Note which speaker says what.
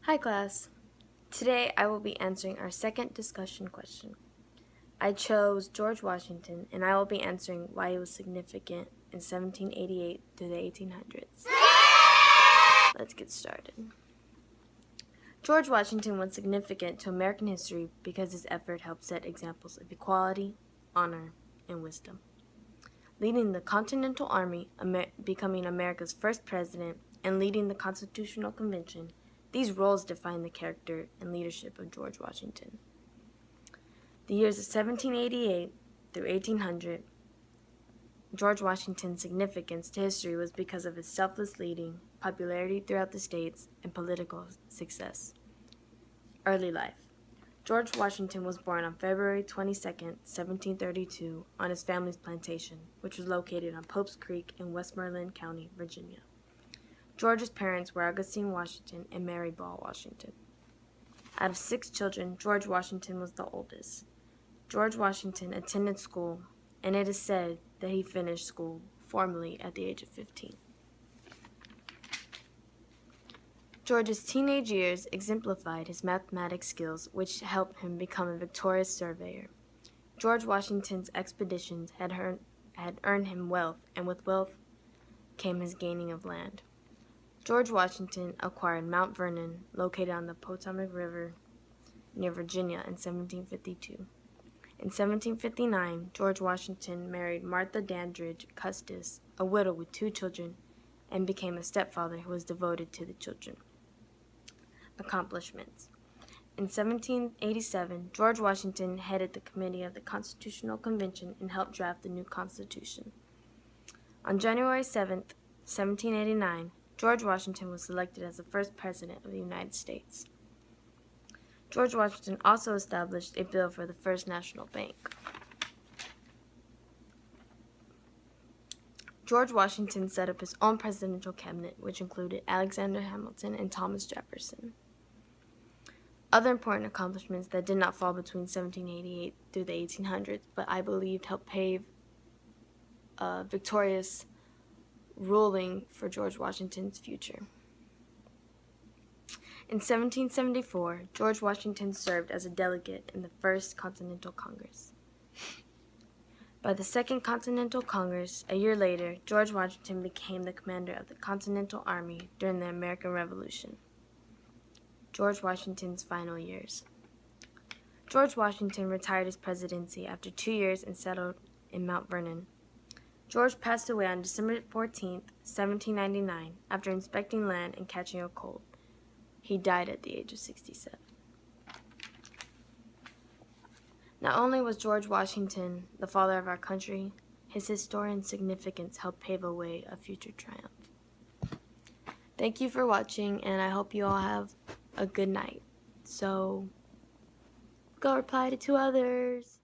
Speaker 1: Hi class. Today I will be answering our second discussion question. I chose George Washington and I will be answering why he was significant in 1788 through the 1800s. Let's get started. George Washington was significant to American history because his effort helped set examples of equality, honor, and wisdom. Leading the Continental Army, becoming America's first president, and leading the Constitutional Convention, these roles define the character and leadership of George Washington. The years of 1788 through 1800, George Washington's significance to history was because of his selfless leading, popularity throughout the states, and political success. Early life. George Washington was born on February 22, 1732, on his family's plantation, which was located on Pope's Creek in Westmoreland County, Virginia. George's parents were Augustine Washington and Mary Ball Washington. Out of 6 children, George Washington was the oldest. George Washington attended school, and it is said that he finished school formally at the age of 15. George's teenage years exemplified his mathematics skills, which helped him become a victorious surveyor. George Washington's expeditions had earned him wealth, and with wealth came his gaining of land. George Washington acquired Mount Vernon, located on the Potomac River near Virginia, in 1752. In 1759, George Washington married Martha Dandridge Custis, a widow with 2 children, and became a stepfather who was devoted to the children. Accomplishments. In 1787, George Washington headed the committee of the Constitutional Convention and helped draft the new Constitution. On January 7, 1789, George Washington was selected as the first president of the United States. George Washington also established a bill for the First National Bank. George Washington set up his own presidential cabinet, which included Alexander Hamilton and Thomas Jefferson. Other important accomplishments that did not fall between 1788 through the 1800s, but I believed helped pave a victorious ruling for George Washington's future. In 1774, George Washington served as a delegate in the First Continental Congress. By the Second Continental Congress, a year later, George Washington became the commander of the Continental Army during the American Revolution. George Washington's final years. George Washington retired his presidency after 2 years and settled in Mount Vernon. George passed away on December 14, 1799, after inspecting land and catching a cold. He died at the age of 67. Not only was George Washington the father of our country, his historic significance helped pave a way of future triumph. Thank you for watching, and I hope you all have a good night. So, go reply to 2 others.